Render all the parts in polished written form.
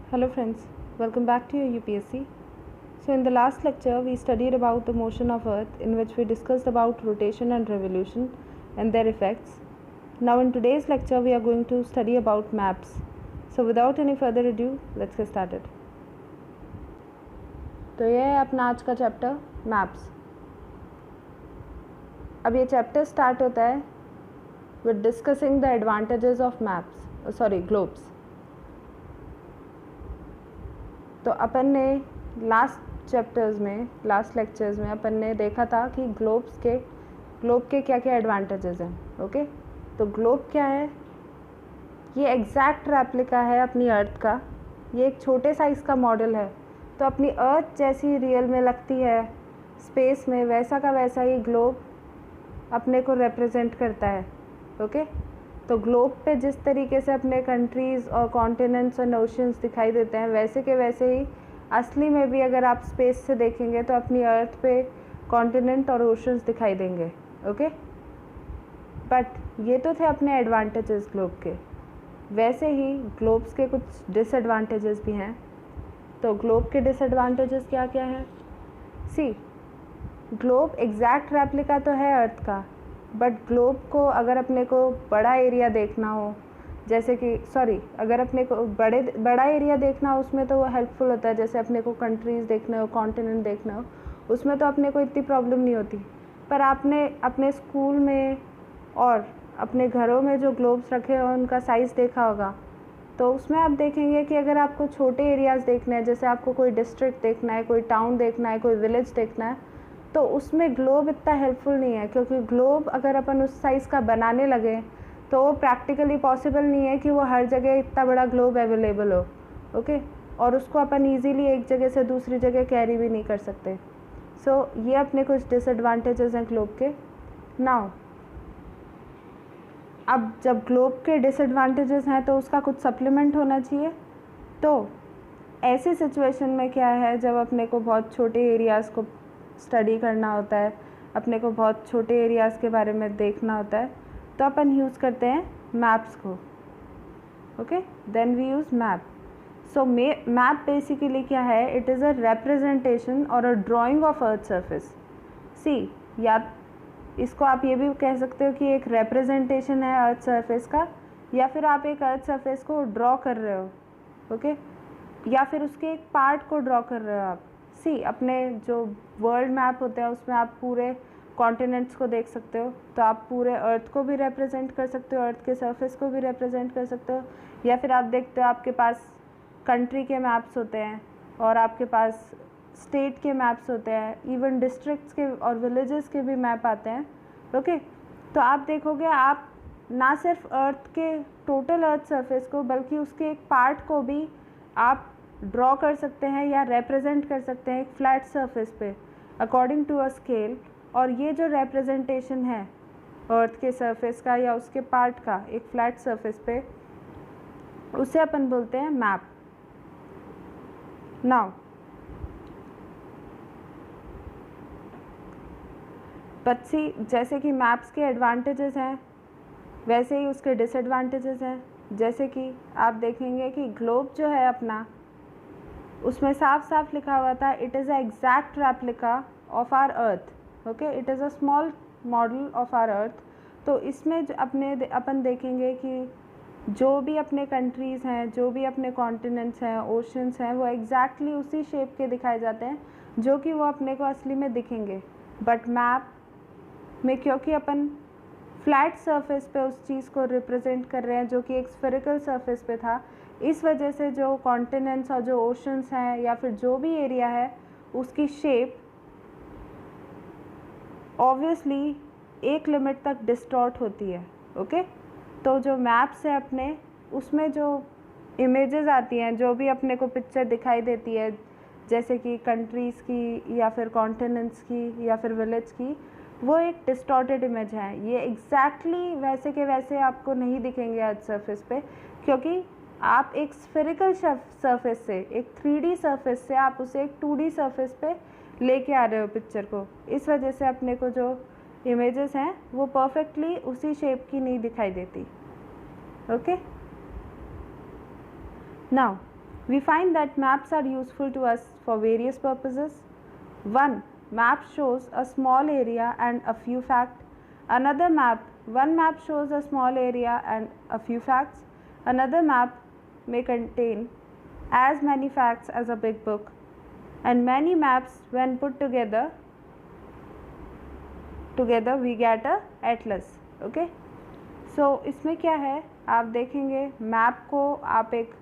Hello friends, welcome back to your UPSC. So in the last lecture we studied about the motion of earth, in which we discussed about rotation and revolution and their effects. Now in today's lecture we are going to study about maps. So without any further ado, let's get started. तो ये है अपना आज का chapter maps. अब ये chapter start होता है with discussing the advantages of globes. तो अपन ने लास्ट लेक्चर्स में अपन ने देखा था कि ग्लोब के क्या क्या एडवांटेजेस हैं. ओके, तो ग्लोब क्या है? ये एग्जैक्ट रेप्लिका है अपनी अर्थ का. ये एक छोटे साइज़ का मॉडल है. तो अपनी अर्थ जैसी रियल में लगती है स्पेस में, वैसा का वैसा ही ग्लोब अपने को रिप्रेजेंट करता है. ओके, तो ग्लोब पे जिस तरीके से अपने कंट्रीज़ और कॉन्टिनेंट्स और ओशंस दिखाई देते हैं, वैसे के वैसे ही असली में भी अगर आप स्पेस से देखेंगे तो अपनी अर्थ पे कॉन्टिनेंट और ओशंस दिखाई देंगे. ओके, बट ये तो थे अपने एडवांटेजेस ग्लोब के. वैसे ही ग्लोब्स के कुछ डिसएडवांटेजेस भी हैं. तो ग्लोब के डिसएडवांटेजेस क्या क्या हैं? सी, ग्लोब एग्जैक्ट रेप्लिका तो है अर्थ का, बट ग्लोब को अगर अपने को बड़ा एरिया देखना हो, जैसे कि अगर अपने को बड़ा एरिया देखना हो, उसमें तो वो हेल्पफुल होता है. जैसे अपने को कंट्रीज़ देखना हो, कॉन्टिनेंट देखना हो, उसमें तो अपने को इतनी प्रॉब्लम नहीं होती. पर आपने अपने स्कूल में और अपने घरों में जो ग्लोब्स रखे हो उनका साइज़ देखा होगा. तो उसमें आप देखेंगे कि अगर आपको छोटे एरियाज़ देखने हैं, जैसे आपको कोई डिस्ट्रिक्ट देखना है, कोई टाउन देखना है, कोई विलेज देखना है, तो उसमें ग्लोब इतना हेल्पफुल नहीं है. क्योंकि ग्लोब अगर अपन उस साइज़ का बनाने लगे तो वो प्रैक्टिकली पॉसिबल नहीं है कि वो हर जगह इतना बड़ा ग्लोब अवेलेबल हो. ओके, और उसको अपन ईजीली एक जगह से दूसरी जगह कैरी भी नहीं कर सकते. सो ये अपने कुछ डिसएडवांटेजेस हैं ग्लोब के. नाउ अब जब ग्लोब के डिसएडवांटेजेस हैं तो उसका कुछ सप्लीमेंट होना चाहिए. तो ऐसी सिचुएशन में क्या है, जब अपने को बहुत छोटे एरियाज़ को स्टडी करना होता है, अपने को बहुत छोटे एरियाज़ के बारे में देखना होता है, तो अपन यूज़ करते हैं मैप्स को. Okay, then we use map. So map basically क्या है? इट इज़ अ रिप्रेजेंटेशन और a drawing of earth surface. See, या इसको आप ये भी कह सकते हो कि एक रिप्रेजेंटेशन है अर्थ सरफेस का, या फिर आप एक अर्थ सरफेस को ड्रॉ कर रहे हो. ओके, या फिर उसके एक पार्ट को ड्रॉ कर रहे हो आप. सी, अपने जो वर्ल्ड मैप होते हैं उसमें आप पूरे कॉन्टिनेंट्स को देख सकते हो, तो आप पूरे अर्थ को भी रिप्रेजेंट कर सकते हो, अर्थ के सरफेस को भी रिप्रेजेंट कर सकते हो. या फिर आप देखते हो आपके पास कंट्री के मैप्स होते हैं और आपके पास स्टेट के मैप्स होते हैं, इवन डिस्ट्रिक्ट्स के और विलेजेस के भी मैप आते हैं. ओके, तो आप देखोगे आप ना सिर्फ अर्थ के टोटल अर्थ सरफेस को, बल्कि उसके एक पार्ट को भी आप ड्रॉ कर सकते हैं या रिप्रेजेंट कर सकते हैं एक फ्लैट सरफेस पे अकॉर्डिंग टू अ स्केल. और ये जो रिप्रेजेंटेशन है अर्थ के सरफेस का या उसके पार्ट का एक फ्लैट सरफेस पे, उसे अपन बोलते हैं मैप. नाउ बच्ची, जैसे कि मैप्स के एडवांटेजेस हैं वैसे ही उसके डिसएडवांटेजेस हैं. जैसे कि आप देखेंगे कि ग्लोब जो है अपना, उसमें साफ साफ लिखा हुआ था it is a exact replica of our earth. Okay, it is a small model of our earth. तो इसमें अपन देखेंगे कि जो भी अपने कंट्रीज़ हैं, जो भी अपने कॉन्टिनेंट्स हैं, ओशंस हैं, वो एग्जैक्टली उसी शेप के दिखाए जाते हैं जो कि वो अपने को असली में दिखेंगे. बट मैप में क्योंकि अपन फ्लैट सरफेस पे उस चीज़ को रिप्रेजेंट कर रहे हैं जो कि एक स्फेरिकल सरफेस पे था, इस वजह से जो कॉन्टिनेंट्स और जो ओशंस हैं या फिर जो भी एरिया है, उसकी शेप ऑब्वियसली एक लिमिट तक डिस्टॉर्ट होती है. ओके, तो जो मैप्स है अपने, उसमें जो इमेजेस आती हैं, जो भी अपने को पिक्चर दिखाई देती है, जैसे कि कंट्रीज़ की या फिर कॉन्टिनेंट्स की या फिर विलेज की, वो एक डिस्टॉर्टेड इमेज है. ये एग्जैक्टली वैसे के वैसे आपको नहीं दिखेंगे अर्थ सरफेस पे, क्योंकि आप एक स्फेरिकल सरफेस से, एक 3D सरफेस से आप उसे एक 2D सरफेस पे लेके आ रहे हो पिक्चर को. इस वजह से अपने को जो इमेजेस हैं वो परफेक्टली उसी शेप की नहीं दिखाई देती. Okay, now We find that maps are useful to us for various purposes. One map shows a small area and a few facts. One map shows a small area and a few facts. Another map may contain as many facts as a big book. And many maps, when put together we get a atlas. Okay. So इसमें क्या है, आप देखेंगे map को आप एक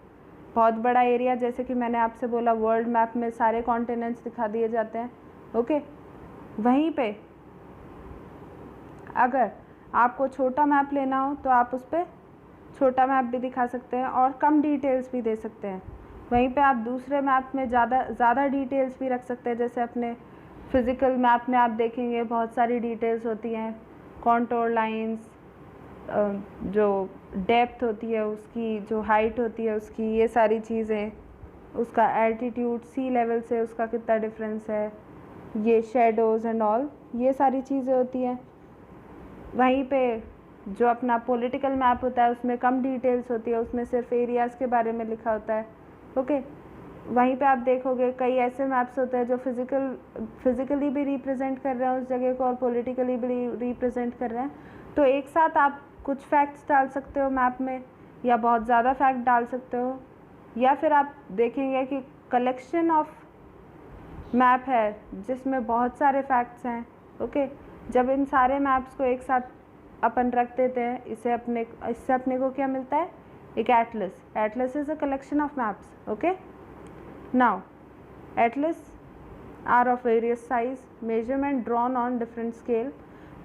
बहुत बड़ा एरिया, जैसे कि मैंने आपसे बोला वर्ल्ड मैप में सारे कॉन्टिनेंट्स दिखा दिए जाते हैं. ओके. वहीं पे अगर आपको छोटा मैप लेना हो तो आप उस पर छोटा मैप भी दिखा सकते हैं और कम डिटेल्स भी दे सकते हैं. वहीं पे आप दूसरे मैप में ज़्यादा डिटेल्स भी रख सकते हैं. जैसे अपने फिज़िकल मैप में आप देखेंगे बहुत सारी डिटेल्स होती हैं, कॉन्टोर लाइंस, जो डेप्थ होती है उसकी, जो हाइट होती है उसकी, ये सारी चीज़ें, उसका एल्टीट्यूड सी लेवल से उसका कितना डिफरेंस है, ये शेडोज़ एंड ऑल, ये सारी चीज़ें होती हैं. वहीं पे जो अपना पॉलिटिकल मैप होता है उसमें कम डिटेल्स होती है, उसमें सिर्फ एरियाज़ के बारे में लिखा होता है. ओके. वहीं पे आप देखोगे कई ऐसे मैप्स होते हैं जो फिज़िकली भी रिप्रेजेंट कर रहे हैं उस जगह को और पॉलिटिकली भी रिप्रेजेंट कर रहे हैं. तो एक साथ आप कुछ फैक्ट्स डाल सकते हो मैप में, या बहुत ज़्यादा फैक्ट डाल सकते हो, या फिर आप देखेंगे कि कलेक्शन ऑफ मैप है जिसमें बहुत सारे फैक्ट्स हैं. ओके. जब इन सारे मैप्स को एक साथ अपन रख देते हैं, इससे अपने को क्या मिलता है, एक atlas. Atlas is a collection of maps. Okay. Now atlas are of various size, measurement drawn on different scale.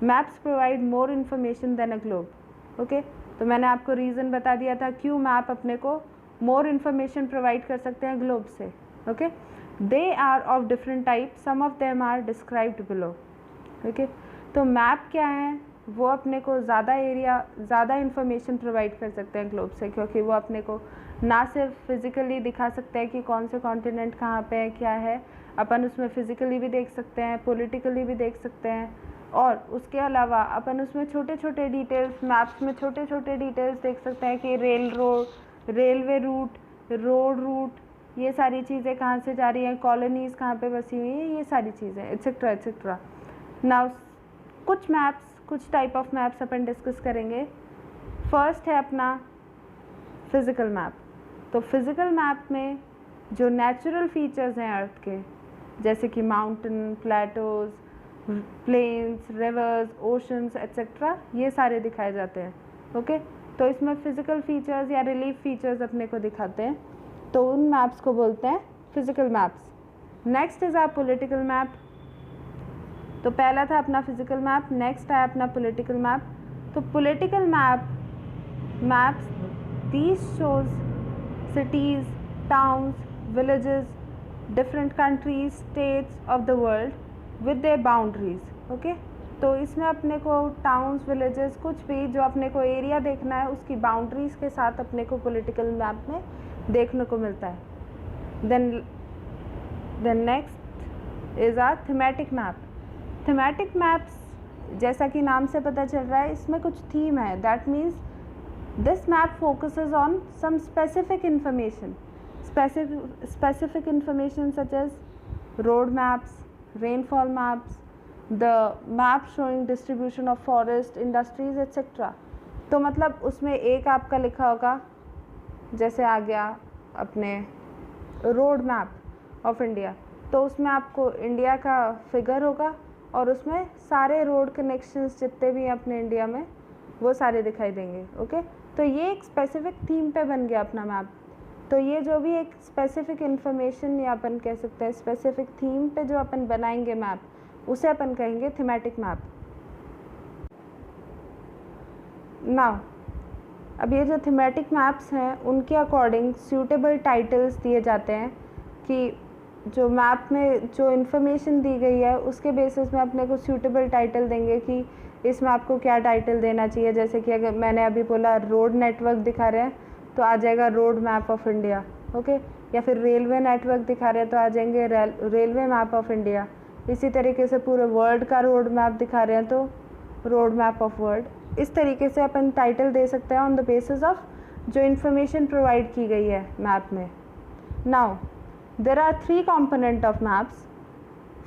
Maps provide more information than a globe. Okay. तो मैंने आपको रीज़न बता दिया था क्यों मैप अपने को मोर इन्फॉर्मेशन प्रोवाइड कर सकते हैं ग्लोब से. Okay. They are of different type, some of them are described below. Okay. तो मैप क्या है, वो अपने को ज़्यादा इन्फॉर्मेशन प्रोवाइड कर सकते हैं ग्लोब से, क्योंकि वो अपने को ना सिर्फ फिज़िकली दिखा सकते हैं कि कौन से कॉन्टिनेंट कहाँ पे है, क्या है, अपन उसमें फ़िज़िकली भी देख सकते हैं, पॉलिटिकली भी देख सकते हैं, और उसके अलावा अपन उसमें छोटे छोटे डिटेल्स, मैप्स में छोटे छोटे डिटेल्स देख सकते हैं कि रेलवे रूट, रोड रूट, ये सारी चीज़ें कहाँ से जा रही हैं, कॉलोनीज़ कहाँ पे बसी हुई हैं, ये सारी चीज़ें एट्सेट्रा एट्सेट्रा. नाउ कुछ टाइप ऑफ मैप्स अपन डिस्कस करेंगे. फर्स्ट है अपना फिज़िकल मैप. तो फिज़िकल मैप में जो नेचुरल फीचर्स हैं अर्थ के, जैसे कि mountain, plateaus, plains, rivers, oceans etcetera, ये सारे दिखाए जाते हैं. ओके. तो इसमें फिज़िकल फीचर्स या रिलीफ फीचर्स अपने को दिखाते हैं, तो उन मैप्स को बोलते हैं physical maps. Next is our political map. तो पहला था अपना फिज़िकल मैप, नेक्स्ट है अपना पॉलिटिकल मैप. तो political maps these shows cities, towns, villages, different countries, states of the world with their boundaries. Okay. तो इसमें अपने को टाउन्स, विलेजेस, कुछ भी जो अपने को एरिया देखना है उसकी बाउंड्रीज के साथ अपने को पॉलिटिकल मैप में देखने को मिलता है. Then next is our thematic map. Thematic maps जैसा कि नाम से पता चल रहा है इसमें कुछ थीम है. That means this map focuses on some specific information such as road maps, rainfall maps, the map showing distribution of forest, industries etc. तो मतलब उसमें एक आपका लिखा होगा, जैसे आ गया अपने रोड मैप ऑफ इंडिया, तो उसमें आपको इंडिया का फिगर होगा और उसमें सारे रोड कनेक्शंस जितने भी हैं अपने इंडिया में वो सारे दिखाई देंगे. ओके. तो ये एक स्पेसिफिक थीम पे बन गया अपना मैप. तो ये जो भी एक स्पेसिफिक इन्फॉर्मेशन या अपन कह सकते हैं स्पेसिफिक थीम पे जो अपन बनाएंगे मैप, उसे अपन कहेंगे थीमेटिक मैप. नाउ अब ये जो थीमेटिक मैप्स हैं उनके अकॉर्डिंग सूटेबल टाइटल्स दिए जाते हैं कि जो मैप में जो इन्फॉर्मेशन दी गई है उसके बेसिस में अपने को सूटेबल टाइटल देंगे कि इसमें आपको क्या टाइटल देना चाहिए. जैसे कि अगर मैंने अभी बोला रोड नेटवर्क दिखा रहे हैं तो आ जाएगा road map of India. Okay. या फिर रेलवे नेटवर्क दिखा रहे हैं तो आ जाएंगे रेलवे मैप ऑफ इंडिया. इसी तरीके से पूरे वर्ल्ड का रोड मैप दिखा रहे हैं तो रोड मैप ऑफ वर्ल्ड. इस तरीके से अपन टाइटल दे सकते हैं ऑन द बेसिस ऑफ जो इन्फॉर्मेशन प्रोवाइड की गई है मैप में. Now there are three components of maps.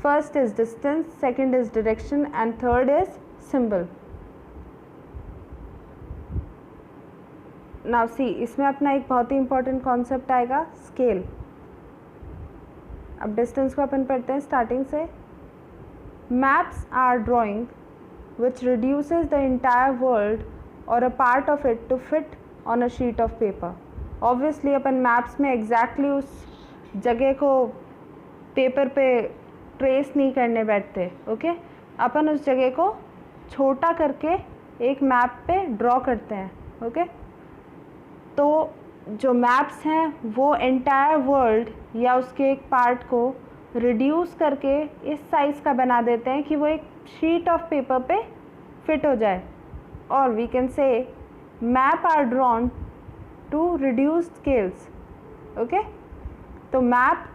First is distance, second is direction and third is symbol. Now see, इसमें अपना एक बहुत ही important concept आएगा scale. अब distance को अपन पढ़ते हैं starting से. Maps are drawing which reduces the entire world or a part of it to fit on a sheet of paper. Obviously upon maps में exactly उस जगह को पेपर पे ट्रेस नहीं करने बैठते, ओके अपन उस जगह को छोटा करके एक मैप पे ड्रॉ करते हैं, ओके तो जो मैप्स हैं वो एंटायर वर्ल्ड या उसके एक पार्ट को रिड्यूस करके इस साइज़ का बना देते हैं कि वो एक शीट ऑफ पेपर पे फिट हो जाए. और we can say map are drawn to reduced scales. Okay तो map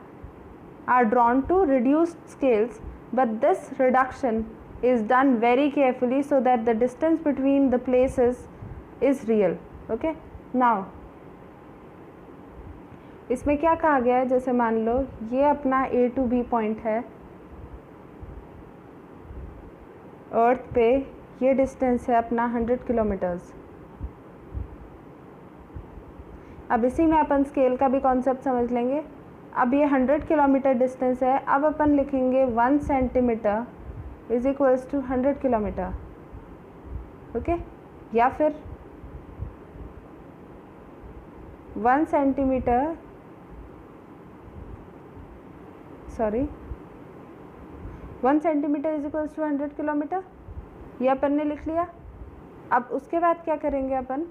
are drawn to reduced scales, but this reduction is done very carefully so that the distance between the places is real. Okay, now इसमें क्या कहा गया है, जैसे मान लो ये अपना A to B पॉइंट है अर्थ पे, ये डिस्टेंस है अपना 100 किलोमीटर्स. अब इसी में अपन स्केल का भी कॉन्सेप्ट समझ लेंगे. अब ये 100 किलोमीटर डिस्टेंस है. अब अपन लिखेंगे 1 centimetre is equals to 100 kilometre. Okay या फिर 1 centimetre sorry 1 centimetre is equals to 100 kilometre, ये अपन ने लिख लिया. अब उसके बाद क्या करेंगे अपन,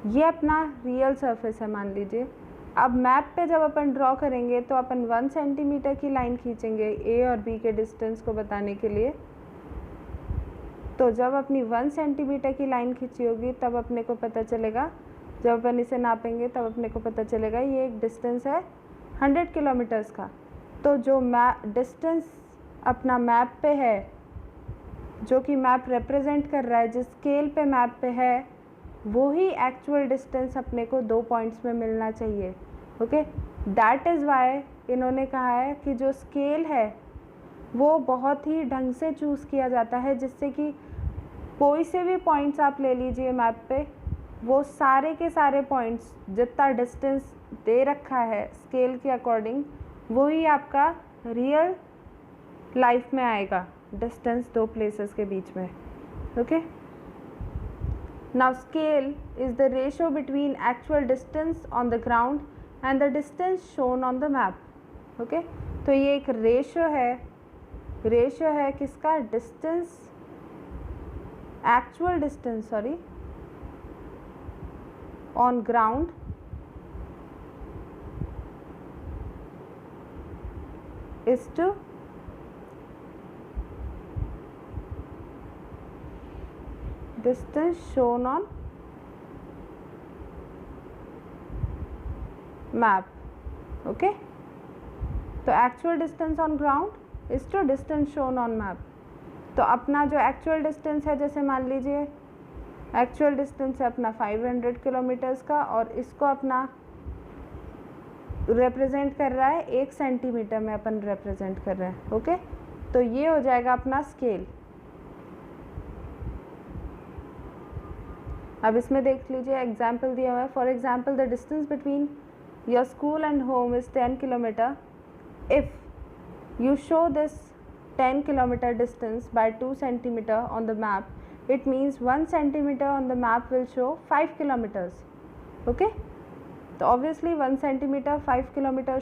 ये अपना रियल सरफेस है मान लीजिए. अब मैप पे जब अपन ड्रॉ करेंगे तो अपन 1 सेंटीमीटर की लाइन खींचेंगे ए और बी के डिस्टेंस को बताने के लिए. तो जब अपनी 1 सेंटीमीटर की लाइन खींची होगी तब अपने को पता चलेगा, जब अपन इसे नापेंगे तब अपने को पता चलेगा ये एक डिस्टेंस है 100 किलोमीटर्स का. तो जो डिस्टेंस अपना मैप पे है, जो कि मैप रिप्रेजेंट कर रहा है, जिस स्केल पे मैप पे है, वो ही एक्चुअल डिस्टेंस अपने को 2 पॉइंट्स में मिलना चाहिए. ओके दैट इज़ वाई इन्होंने कहा है कि जो स्केल है वो बहुत ही ढंग से चूज़ किया जाता है, जिससे कि कोई से भी पॉइंट्स आप ले लीजिए मैप पे, वो सारे के सारे पॉइंट्स जितना डिस्टेंस दे रखा है स्केल के अकॉर्डिंग, वही आपका रियल लाइफ में आएगा डिस्टेंस दो प्लेसेस के बीच में. Okay Now scale is the ratio between actual distance on the ground and the distance shown on the map. Okay? तो ये एक रेशियो है किसका, distance, actual distance sorry on ground is to distance shown on map. Okay, तो actual distance on ground is to distance shown on map. तो अपना जो actual distance है, जैसे मान लीजिए actual distance है अपना 500 किलोमीटर्स का, और इसको अपना represent कर रहा है 1 सेंटीमीटर में अपन represent कर रहे हैं. ओके तो ये हो जाएगा अपना स्केल. अब इसमें देख लीजिए एग्जाम्पल दिया हुआ है. For example the distance between your school and home is 10 kilometre. If you show this 10 kilometre distance by 2 centimetre on the map, it means 1 centimetre on the map will show 5 kilometres. Okay तो obviously 1 centimetre 5 kilometre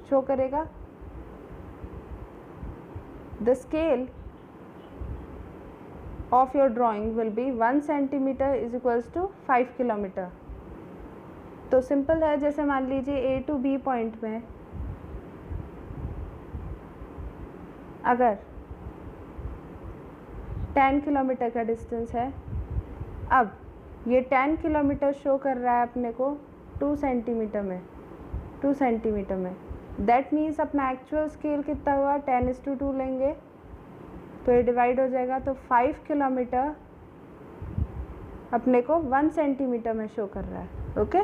show करेगा. The scale of your drawing will be 1 centimeter is equals to 5 kilometer. तो simple है, जैसे मान लीजिए A to B point में अगर 10 kilometre का डिस्टेंस है, अब ये 10 किलोमीटर शो कर रहा है अपने को 2 सेंटीमीटर में. दैट मीन्स अपना एक्चुअल स्केल कितना हुआ, 10:2 लेंगे तो ये डिवाइड हो जाएगा. तो 5 किलोमीटर अपने को 1 सेंटीमीटर में शो कर रहा है. Okay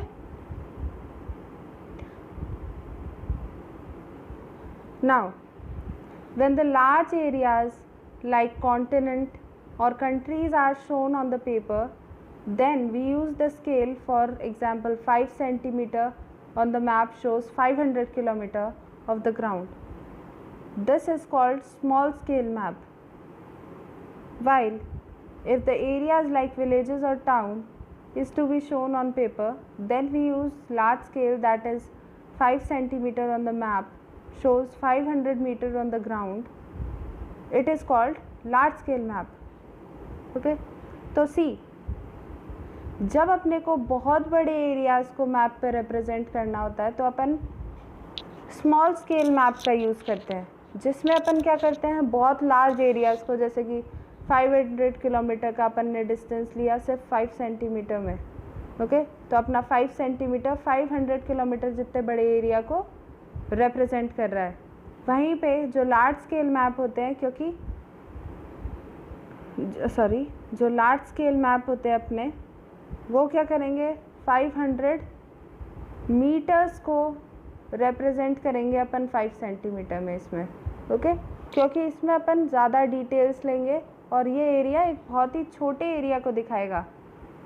Now, when the large areas like continent or countries are shown on the paper, then we use the scale. For example, 5 centimeter on the map shows 500 kilometer of the ground. This is called small scale map. While if the areas like villages or town is to be shown on paper, then we use large scale, that is 5 centimeter on the map shows 500 meter on the ground. It is called large scale map. Okay तो सी, जब अपने को बहुत बड़े areas को map पे represent करना होता है तो अपन स्मॉल स्केल मैप का यूज़ करते हैं, जिसमें अपन क्या करते हैं, बहुत लार्ज एरियाज़ को, जैसे कि 500 किलोमीटर का अपन ने डिस्टेंस लिया सिर्फ 5 सेंटीमीटर में, ओके तो अपना 5 सेंटीमीटर 500 किलोमीटर जितने बड़े एरिया को रिप्रेजेंट कर रहा है। वहीं पे जो लार्ज स्केल मैप होते हैं, क्योंकि जो लार्ज स्केल मैप होते हैं अपने, वो क्या करेंगे, 500 मीटर्स को रिप्रेजेंट करेंगे अपन 5 सेंटीमीटर में इसमें, ओके क्योंकि इसमें अपन ज़्यादा डिटेल्स लेंगे और ये एरिया एक बहुत ही छोटे एरिया को दिखाएगा,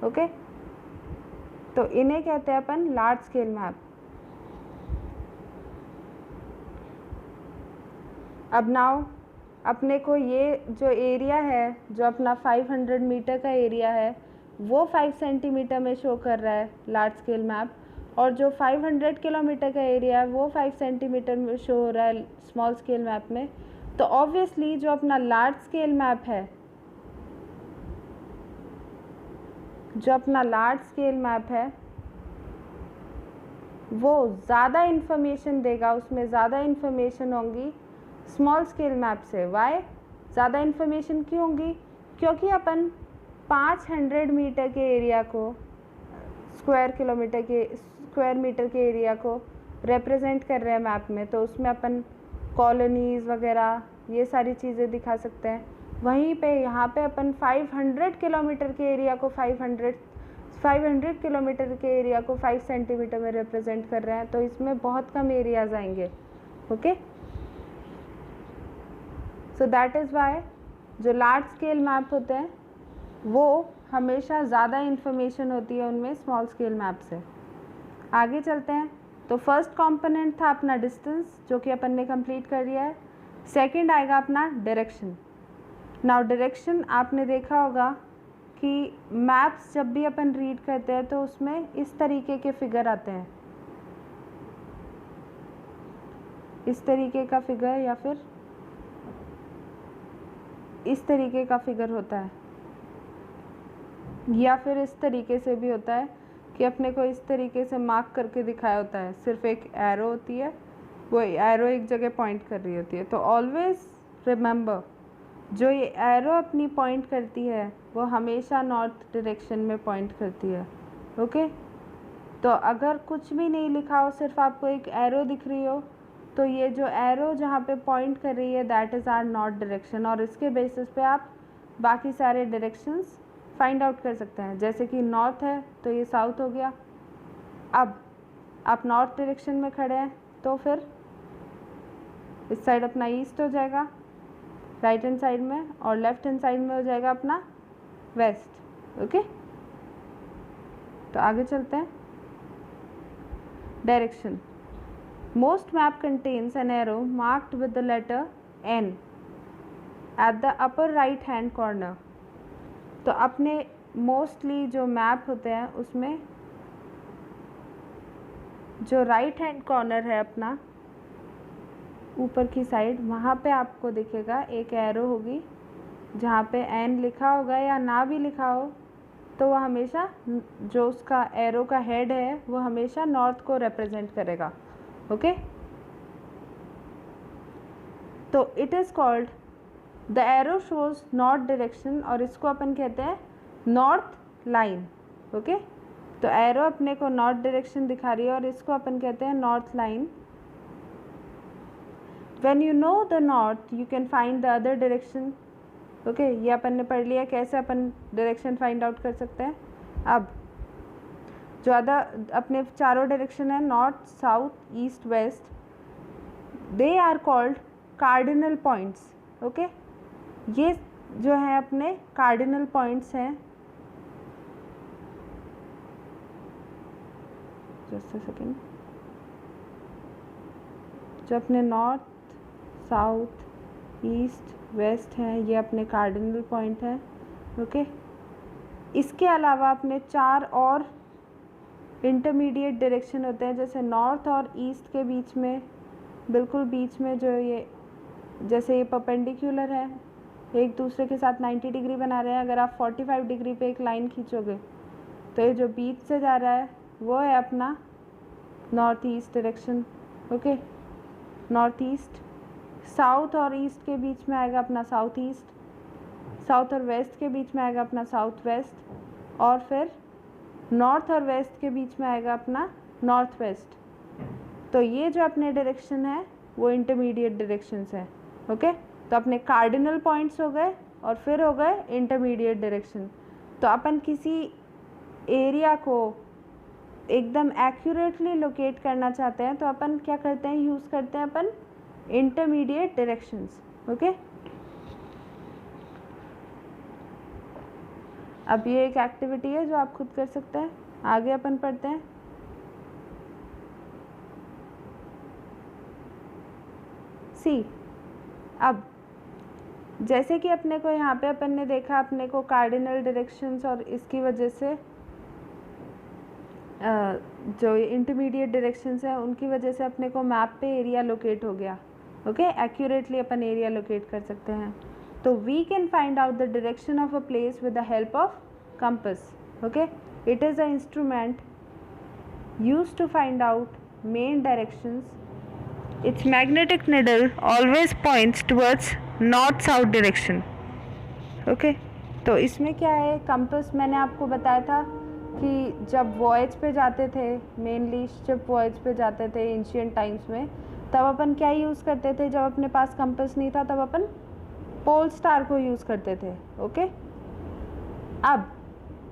ओके तो इन्हें कहते हैं अपन लार्ज स्केल मैप। अब नाउ अपने को ये जो एरिया है, जो अपना 500 मीटर का एरिया है, वो 5 सेंटीमीटर में शो कर रहा है लार्ज स्केल मैप, और जो 500 किलोमीटर का एरिया है वो 5 सेंटीमीटर में शो हो रहा है स्मॉल स्केल मैप में। तो ऑब्वियसली जो अपना लार्ज स्केल मैप है, वो ज़्यादा इन्फॉर्मेशन देगा, उसमें ज़्यादा इन्फॉर्मेशन होंगी स्मॉल स्केल मैप से। वाई ज़्यादा इन्फॉर्मेशन क्यों होंगी, क्योंकि अपन 500 मीटर के एरिया को स्क्वायर मीटर के एरिया को रिप्रेजेंट कर रहे हैं मैप में, तो उसमें अपन कॉलोनीज़ वगैरह ये सारी चीज़ें दिखा सकते हैं। वहीं पे यहाँ पे अपन 500 किलोमीटर के एरिया को 500 किलोमीटर के एरिया को 5 सेंटीमीटर में रिप्रेजेंट कर रहे हैं, तो इसमें बहुत कम एरियाज़ आएंगे, okay so that is why जो लार्ज स्केल मैप होते हैं वो हमेशा ज़्यादा इन्फॉर्मेशन होती है उनमें स्मॉल स्केल मैप से। आगे चलते हैं। तो फर्स्ट कंपोनेंट था अपना डिस्टेंस, जो कि अपन ने कंप्लीट कर लिया है। सेकंड आएगा अपना डायरेक्शन। नाउ डायरेक्शन आपने देखा होगा कि मैप्स जब भी अपन रीड करते हैं तो उसमें इस तरीके के फिगर आते हैं, इस तरीके का फिगर या फिर इस तरीके का फिगर होता है, या फिर इस तरीके से भी होता है कि अपने को इस तरीके से मार्क करके दिखाया होता है, सिर्फ एक एरो होती है, वो एरो एक जगह पॉइंट कर रही होती है। तो ऑलवेज रिमेंबर, जो ये एरो अपनी पॉइंट करती है वो हमेशा नॉर्थ डायरेक्शन में पॉइंट करती है, ओके तो अगर कुछ भी नहीं लिखा हो, सिर्फ आपको एक एरो दिख रही हो, तो ये जो एरो जहाँ पे पॉइंट कर रही है that is our north direction, और इसके बेसिस पे आप बाकी सारे डायरेक्शंस फाइंड आउट कर सकते हैं। जैसे कि नॉर्थ है तो ये साउथ हो गया। अब आप नॉर्थ डायरेक्शन में खड़े हैं तो फिर इस साइड अपना ईस्ट हो जाएगा राइट हैंड साइड में, और लेफ्ट हैंड साइड में हो जाएगा अपना वेस्ट, ओके तो आगे चलते हैं। Direction. Most map contains an arrow marked with the letter N at the upper right hand corner. तो अपने मोस्टली जो मैप होते हैं उसमें जो राइट हैंड कॉर्नर है अपना ऊपर की साइड, वहाँ पे आपको दिखेगा एक एरो होगी जहाँ पे N लिखा होगा, या ना भी लिखा हो तो वह हमेशा, जो उसका एरो का हेड है वो हमेशा नॉर्थ को रिप्रेजेंट करेगा, ओके तो it is called the arrow shows north direction, और इसको अपन कहते हैं नॉर्थ लाइन, ओके तो एरो अपने को नॉर्थ डायरेक्शन दिखा रही है और इसको अपन कहते हैं north line. When you know the north you can find the other direction, okay ये अपन ने पढ़ लिया कैसे अपन डायरेक्शन फाइंड आउट कर सकते हैं। अब जो अदर अपने चारों डायरेक्शन है north south east west, they are called cardinal points. Okay, ये जो है अपने कार्डिनल पॉइंट्स हैं। Just a second. जो अपने नॉर्थ, साउथ, ईस्ट, वेस्ट हैं, ये अपने कार्डिनल पॉइंट हैं। ओके, इसके अलावा अपने 4 और इंटरमीडिएट डायरेक्शन होते हैं, जैसे नॉर्थ और ईस्ट के बीच में, बिल्कुल बीच में जो ये, जैसे ये परपेंडिकुलर है, एक दूसरे के साथ 90 डिग्री बना रहे हैं। अगर आप 45 डिग्री पे एक लाइन खींचोगे तो ये जो बीच से जा रहा है वो है अपना north east direction. Okay, north east. South और ईस्ट के बीच में आएगा अपना साउथ ईस्ट, साउथ और वेस्ट के बीच में आएगा अपना साउथ वेस्ट, और फिर नॉर्थ और वेस्ट के बीच में आएगा अपना नॉर्थ वेस्ट। तो ये जो अपने डायरेक्शन है वो इंटरमीडिएट डायरेक्शंस है। ओके, तो अपने कार्डिनल पॉइंट्स हो गए और फिर हो गए इंटरमीडिएट डायरेक्शन। तो अपन किसी एरिया को एकदम एक्यूरेटली लोकेट करना चाहते हैं तो अपन क्या करते हैं, यूज़ करते हैं अपन इंटरमीडिएट डायरेक्शंस। ओके, अब ये एक एक्टिविटी है जो आप खुद कर सकते हैं। आगे अपन पढ़ते हैं। सी, अब जैसे कि अपने को यहाँ पे अपन ने देखा, अपने को कार्डिनल डायरेक्शंस और इसकी वजह से जो इंटरमीडिएट डायरेक्शंस हैं उनकी वजह से अपने को मैप पे एरिया लोकेट हो गया। ओके, एक्यूरेटली अपन एरिया लोकेट कर सकते हैं। तो we can find out the direction of a place with the help of compass. Okay, it is a instrument used to find out main directions. Its magnetic needle always points towards north-south direction. Okay, तो इसमें क्या है, compass मैंने आपको बताया था कि जब वॉयज पे जाते थे, मेनली शिप वॉयज पे जाते थे एंशिएंट टाइम्स में, तब अपन क्या यूज़ करते थे, जब अपने पास कंपास नहीं था तब अपन पोल स्टार को यूज़ करते थे। ओके, अब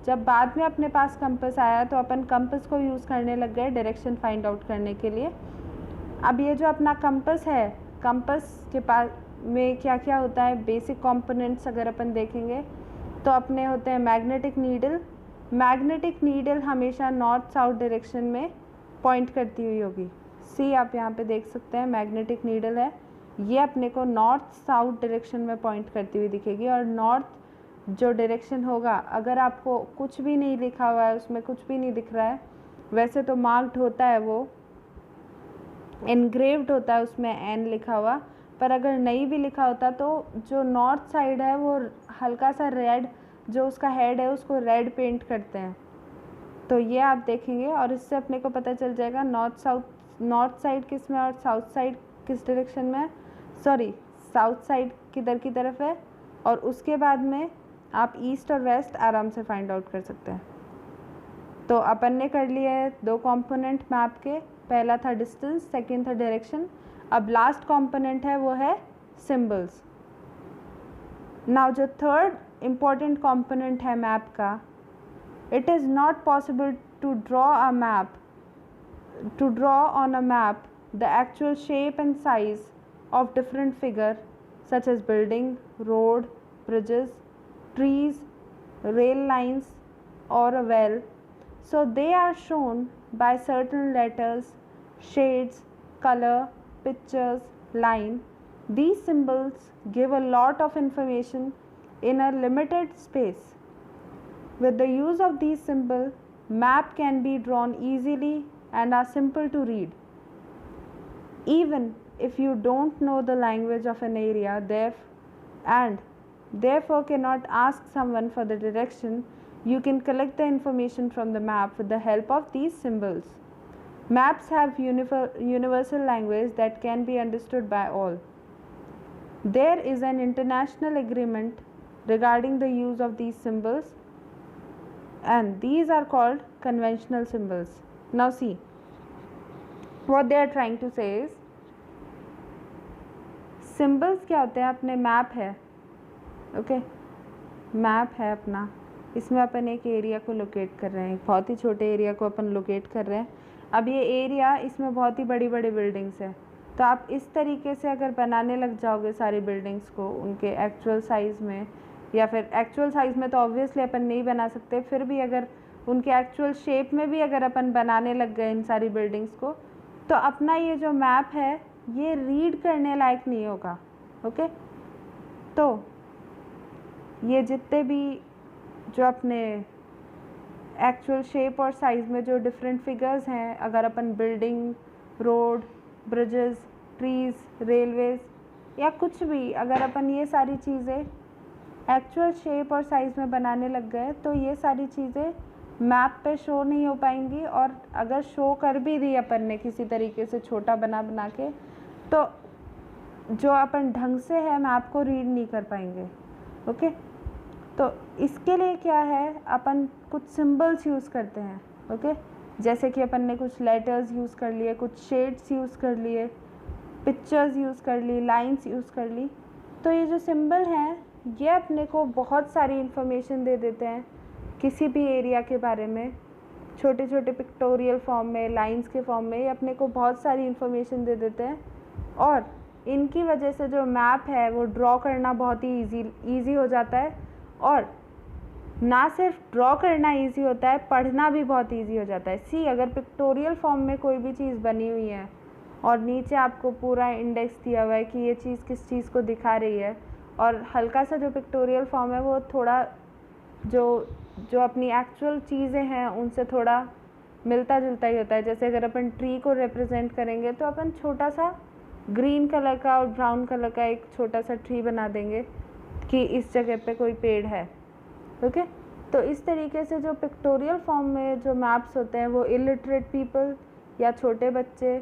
जब बाद में अपने पास कंपास आया तो अपन कंपास को यूज़ करने लग गए डायरेक्शन फाइंड आउट करने के लिए। अब ये जो अपना कंपास है, कंपास के पास में क्या क्या होता है, बेसिक कंपोनेंट्स अगर अपन देखेंगे तो अपने होते हैं मैग्नेटिक नीडल। मैग्नेटिक नीडल हमेशा नॉर्थ साउथ डायरेक्शन में पॉइंट करती हुई होगी। सी, आप यहाँ पे देख सकते हैं मैग्नेटिक नीडल है, ये अपने को नॉर्थ साउथ डायरेक्शन में पॉइंट करती हुई दिखेगी। और नॉर्थ जो डायरेक्शन होगा, अगर आपको कुछ भी नहीं लिखा हुआ है, उसमें कुछ भी नहीं दिख रहा है, वैसे तो मार्क्ड होता है, वो एनग्रेव्ड होता है, उसमें एन लिखा हुआ, पर अगर नहीं भी लिखा होता तो जो नॉर्थ साइड है वो हल्का सा रेड, जो उसका हेड है उसको रेड पेंट करते हैं। तो ये आप देखेंगे और इससे अपने को पता चल जाएगा नॉर्थ साइड किस में और साउथ साइड किस डायरेक्शन में है। सॉरी, साउथ साइड किधर की तरफ है, और उसके बाद में आप ईस्ट और वेस्ट आराम से फाइंड आउट कर सकते हैं। तो अपन ने कर लिया है 2 कंपोनेंट मैप के, पहला था डिस्टेंस, सेकंड था डायरेक्शन। अब लास्ट कंपोनेंट है वो है सिंबल्स। नाउ जो थर्ड इम्पॉर्टेंट कंपोनेंट है मैप का, it is not possible to draw on a map the actual shape and size of different figure such as building, road, bridges, trees, rail lines or a well. So they are shown by certain letters, shades, color, pictures, line. These symbols give a lot of information in a limited space. With the use of these symbols, map can be drawn easily and are simple to read. Even if you don't know the language of an area and therefore cannot ask someone for the direction, you can collect the information from the map with the help of these symbols. Maps have universal language that can be understood by all. There is an international agreement regarding the use of these symbols, and these are called conventional symbols. Now see, what they are trying to say is, symbols क्या होते हैं, अपने map है। Okay, map है अपना, इसमें अपन एक area को लोकेट कर रहे हैं, एक बहुत ही छोटे एरिया को अपन लोकेट कर रहे हैं। अब ये एरिया, इसमें बहुत ही बड़ी बड़ी बिल्डिंग्स है। तो आप इस तरीके से अगर बनाने लग जाओगे सारी बिल्डिंग्स को उनके एक्चुअल साइज़ में, या फिर एक्चुअल साइज़ में तो ऑब्वियसली अपन नहीं बना सकते, फिर भी अगर उनके एक्चुअल शेप में भी अगर अपन बनाने लग गए इन सारी बिल्डिंग्स को, तो अपना ये जो मैप है ये रीड करने लायक नहीं होगा। ओके, तो ये जितने भी जो अपने एक्चुअल शेप और साइज़ में जो डिफरेंट फिगर्स हैं, अगर अपन building, road, bridges, trees, railways या कुछ भी, अगर अपन ये सारी चीज़ें एक्चुअल शेप और साइज़ में बनाने लग गए तो ये सारी चीज़ें मैप पे शो नहीं हो पाएंगी। और अगर शो कर भी दी अपन ने किसी तरीके से छोटा बना के, तो जो अपन ढंग से है मैप को रीड नहीं कर पाएंगे। ओके, तो इसके लिए क्या है, अपन कुछ सिंबल्स यूज़ करते हैं। ओके, जैसे कि अपन ने कुछ लेटर्स यूज़ कर लिए, कुछ शेड्स यूज़ कर लिए, पिक्चर्स यूज़ कर ली, लाइंस यूज़ कर ली। तो ये जो सिंबल हैं ये अपने को बहुत सारी इन्फॉर्मेशन दे देते हैं किसी भी एरिया के बारे में, छोटे छोटे पिक्टोरियल फॉर्म में, लाइंस के फॉर्म में। ये अपने को बहुत सारी इन्फॉर्मेशन दे देते हैं और इनकी वजह से जो मैप है वो ड्रॉ करना बहुत ही ईजी हो जाता है। और ना सिर्फ ड्रॉ करना इजी होता है, पढ़ना भी बहुत इजी हो जाता है। सी, अगर पिक्टोरियल फॉर्म में कोई भी चीज़ बनी हुई है और नीचे आपको पूरा इंडेक्स दिया हुआ है कि ये चीज़ किस चीज़ को दिखा रही है, और हल्का सा जो पिक्टोरियल फॉर्म है वो थोड़ा जो अपनी एक्चुअल चीज़ें हैं उनसे थोड़ा मिलता जुलता ही होता है। जैसे अगर अपन ट्री को रिप्रेजेंट करेंगे तो अपन छोटा सा ग्रीन कलर का और ब्राउन कलर का एक छोटा सा ट्री बना देंगे कि इस जगह पे कोई पेड़ है। ओके, तो इस तरीके से जो पिक्टोरियल फॉर्म में जो मैप्स होते हैं वो इलिटरेट पीपल या छोटे बच्चे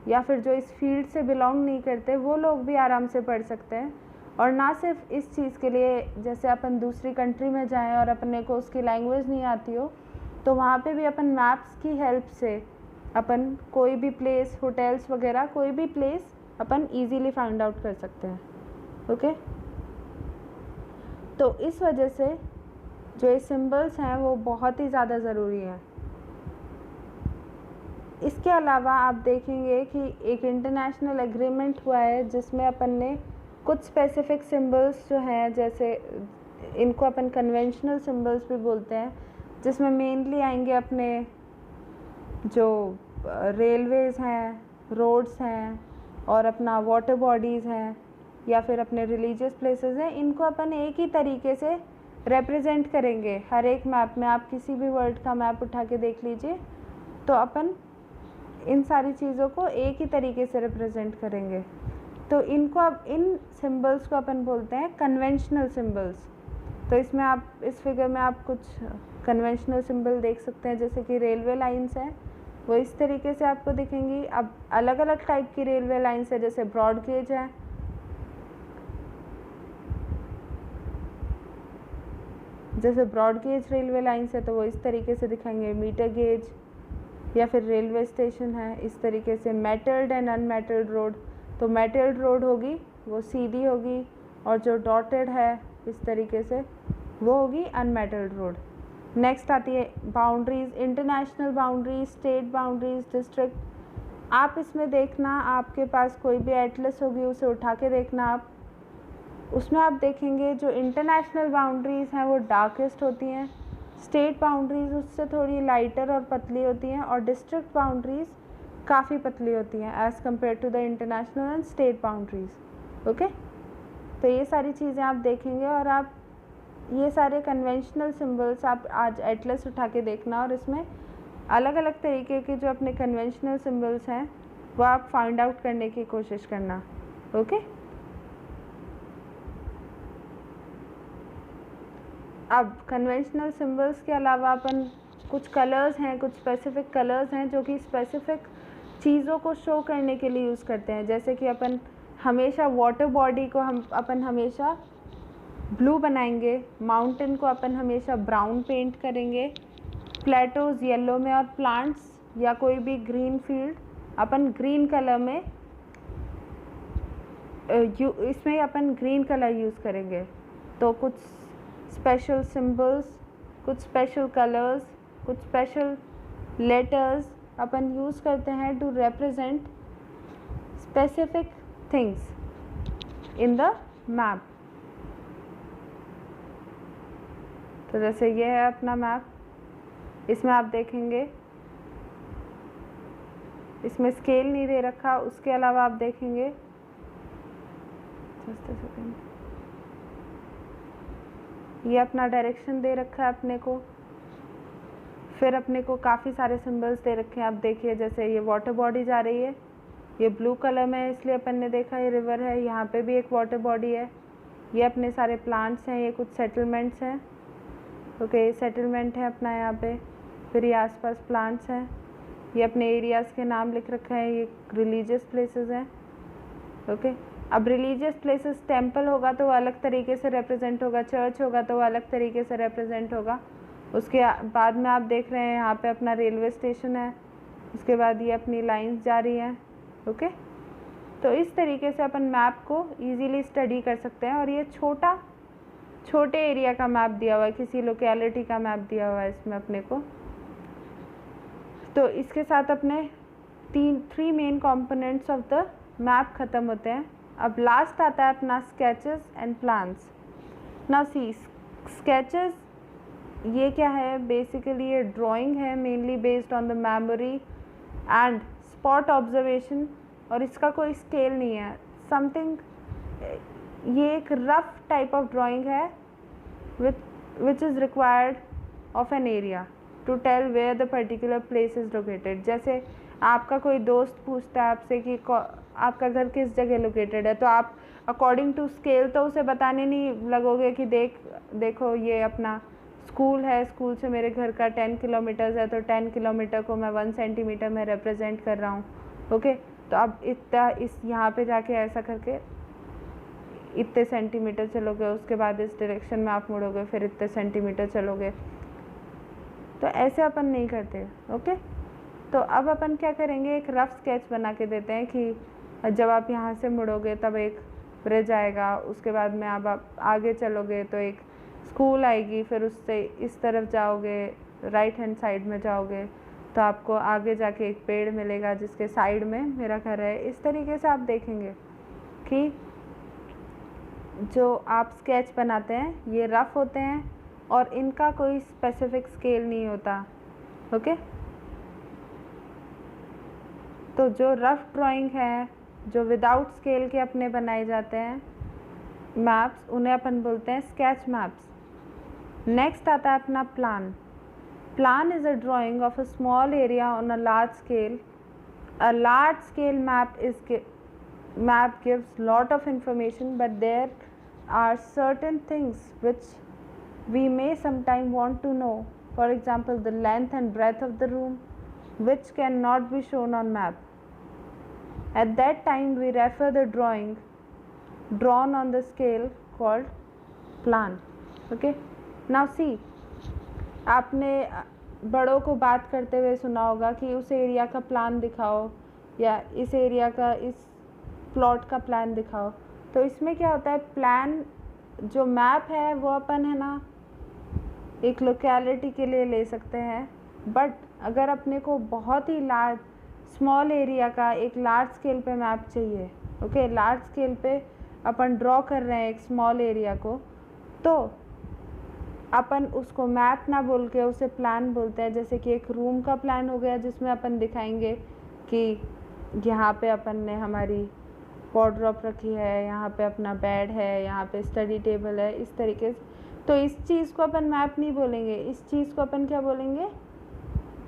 या फिर जो इस फील्ड से बिलोंग नहीं करते वो लोग भी आराम से पढ़ सकते हैं। और ना सिर्फ इस चीज़ के लिए, जैसे अपन दूसरी कंट्री में जाएं और अपने को उसकी लैंग्वेज नहीं आती हो तो वहाँ पे भी अपन मैप्स की हेल्प से अपन कोई भी प्लेस, होटल्स वगैरह कोई भी प्लेस अपन इजीली फाइंड आउट कर सकते हैं। ओके, तो इस वजह से जो ये सिंबल्स हैं वो बहुत ही ज़्यादा ज़रूरी हैं। इसके अलावा आप देखेंगे कि एक इंटरनेशनल एग्रीमेंट हुआ है जिसमें अपन ने कुछ स्पेसिफिक सिंबल्स जो हैं, जैसे इनको अपन कन्वेंशनल सिंबल्स भी बोलते हैं, जिसमें मेनली आएंगे अपने जो रेलवेज़ हैं, रोड्स हैं और अपना वाटर बॉडीज़ हैं या फिर अपने रिलीजियस प्लेसेस हैं। इनको अपन एक ही तरीके से रिप्रेजेंट करेंगे हर एक मैप में। आप किसी भी वर्ल्ड का मैप उठा के देख लीजिए तो अपन इन सारी चीज़ों को एक ही तरीके से रिप्रेजेंट करेंगे। तो इनको अब इन सिंबल्स को अपन बोलते हैं कन्वेंशनल सिंबल्स। तो इसमें आप इस फिगर में आप कुछ कन्वेंशनल सिंबल देख सकते हैं, जैसे कि रेलवे लाइंस हैं वो इस तरीके से आपको दिखेंगी। अब अलग अलग टाइप की रेलवे लाइंस है, जैसे ब्रॉड गेज है, जैसे ब्रॉड गेज रेलवे लाइंस है तो वो इस तरीके से दिखाएंगे। मीटर गेज या फिर रेलवे स्टेशन है इस तरीके से। मेटल्ड एंड अनमेटल्ड रोड, तो मेटल्ड रोड होगी वो सीधी होगी और जो डॉटेड है इस तरीके से वो होगी अनमेटल्ड रोड। नेक्स्ट आती है boundaries, international boundaries, state boundaries, district. आप इसमें देखना, आपके पास कोई भी एटलस होगी उसे उठा के देखना आप, उसमें आप देखेंगे जो इंटरनेशनल बाउंड्रीज़ हैं वो डार्केस्ट होती हैं, स्टेट बाउंड्रीज़ उससे थोड़ी लाइटर और पतली होती हैं और डिस्ट्रिक्ट बाउंड्रीज़ काफ़ी पतली होती हैं as compare to the international and state boundaries. Okay, तो ये सारी चीज़ें आप देखेंगे और आप ये सारे कन्वेंशनल सिंबल्स आप आज एटलस उठा के देखना और इसमें अलग अलग तरीके के जो अपने कन्वेंशनल सिंबल्स हैं वो आप फाइंड आउट करने की कोशिश करना। ओके, अब कन्वेंशनल सिंबल्स के अलावा अपन कुछ कलर्स हैं, कुछ स्पेसिफिक कलर्स हैं जो कि स्पेसिफिक चीज़ों को शो करने के लिए यूज़ करते हैं। जैसे कि अपन हमेशा वाटर बॉडी को अपन हमेशा ब्लू बनाएंगे, माउंटेन को अपन हमेशा ब्राउन पेंट करेंगे, प्लेटोज़ येलो में और प्लांट्स या कोई भी ग्रीन फील्ड अपन ग्रीन कलर में इसमें अपन ग्रीन कलर यूज़ करेंगे। तो कुछ स्पेशल सिंबल्स, कुछ स्पेशल कलर्स, कुछ स्पेशल लेटर्स अपन यूज़ करते हैं to represent specific things in the map. तो जैसे ये है अपना मैप, इसमें आप देखेंगे इसमें स्केल नहीं दे रखा, उसके अलावा आप देखेंगे जस्ट अ सेकेंड, ये अपना डायरेक्शन दे रखा है अपने को, फिर अपने को काफ़ी सारे सिंबल्स दे रखे हैं। आप देखिए जैसे ये वाटर बॉडी जा रही है, ये ब्लू कलर में है इसलिए अपन ने देखा ये रिवर है, यहाँ पे भी एक वाटर बॉडी है, ये अपने सारे प्लांट्स हैं, ये कुछ सेटलमेंट्स हैं। ओके, ये सेटलमेंट है अपना यहाँ पे, फिर ये आसपास प्लांट्स हैं, ये अपने एरियाज़ के नाम लिख रखा है, ये रिलीजियस प्लेसेस हैं। ओके, अब रिलीजियस प्लेसेस, टेम्पल होगा तो वो अलग तरीके से रिप्रेजेंट होगा, चर्च होगा तो वो अलग तरीके से रिप्रेजेंट होगा। उसके बाद में आप देख रहे हैं यहाँ पे अपना रेलवे स्टेशन है, उसके बाद ये अपनी लाइंस जा रही हैं। ओके, तो इस तरीके से अपन मैप को इजीली स्टडी कर सकते हैं। और ये छोटे एरिया का मैप दिया हुआ है, किसी लोकेलिटी का मैप दिया हुआ है इसमें अपने को। तो इसके साथ अपने three main components of the map ख़त्म होते हैं। अब लास्ट आता है अपना sketches and plans. Now see, sketches ये क्या है, बेसिकली ये ड्राइंग है mainly based on the memory and spot observation, और इसका कोई स्केल नहीं है, समथिंग, ये एक रफ टाइप ऑफ ड्राइंग है which is required of an area to tell where the particular place is located. जैसे आपका कोई दोस्त पूछता है आपसे कि आपका घर किस जगह लोकेटेड है, तो आप अकॉर्डिंग टू स्केल तो उसे बताने नहीं लगोगे कि देखो ये अपना स्कूल है, स्कूल से मेरे घर का 10 किलोमीटर्स है, तो 10 किलोमीटर को मैं 1 सेंटीमीटर में रिप्रेजेंट कर रहा हूँ। ओके, तो अब इतना यहाँ पे जाके ऐसा करके इतने सेंटीमीटर चलोगे, उसके बाद इस डायरेक्शन में आप मुड़ोगे, फिर इतने सेंटीमीटर चलोगे, तो ऐसे अपन नहीं करते। ओके, तो अब अपन क्या करेंगे, एक रफ स्केच बना के देते हैं कि जब आप यहाँ से मुड़ोगे तब एक ब्रिज आएगा, उसके बाद में आप आगे चलोगे तो एक स्कूल आएगी, फिर उससे इस तरफ जाओगे, राइट हैंड साइड में जाओगे तो आपको आगे जाके एक पेड़ मिलेगा जिसके साइड में मेरा घर है। इस तरीके से आप देखेंगे कि जो आप स्केच बनाते हैं ये रफ होते हैं और इनका कोई स्पेसिफिक स्केल नहीं होता। ओके, तो जो रफ ड्राइंग है, जो विदाउट स्केल के अपने बनाए जाते हैं मैप्स, उन्हें अपन बोलते हैं स्केच मैप्स। नेक्स्ट आता है अपना plan. Plan is a drawing of a small area on a large scale. A large scale map gives lot of information, but there are certain things which we may sometime want to know. For example, the length and breadth of the room, which cannot be shown on map. At that time, we refer the drawing drawn on the scale called plan. Okay. Now see, आपने बड़ों को बात करते हुए सुना होगा कि उस एरिया का प्लान दिखाओ या इस एरिया का, इस प्लॉट का प्लान दिखाओ। तो इसमें क्या होता है, प्लान जो मैप है वो अपन है ना एक लोकेलिटी के लिए ले सकते हैं, बट अगर अपने को बहुत ही लार्ज स्मॉल एरिया का एक लार्ज स्केल पे मैप चाहिए, ओके, लार्ज स्केल पे अपन ड्रॉ कर रहे हैं एक स्मॉल एरिया को, तो अपन उसको मैप ना बोल के उसे प्लान बोलते हैं। जैसे कि एक रूम का प्लान हो गया जिसमें अपन दिखाएंगे कि यहाँ पे अपन ने हमारी वॉर्डरोब रखी है, यहाँ पे अपना बेड है, यहाँ पे स्टडी टेबल है, इस तरीके से। तो इस चीज़ को अपन मैप नहीं बोलेंगे, इस चीज़ को अपन क्या बोलेंगे,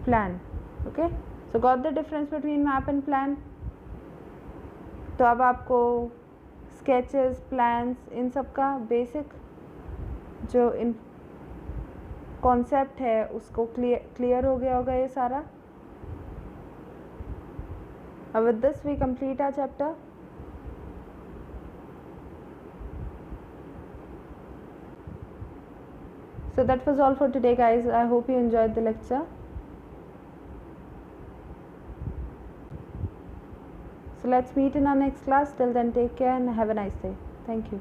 plan. Okay, so got the difference between map and plan. तो अब आपको स्केचेस, प्लान्स, इन सब का बेसिक जो इन कॉन्सेप्ट है उसको क्लियर हो गया होगा ये सारा। With this we complete our chapter. So that was all for today, guys. I hope you enjoyed the lecture. So let's meet in our next class. Till then, take care and have a nice day. Thank you.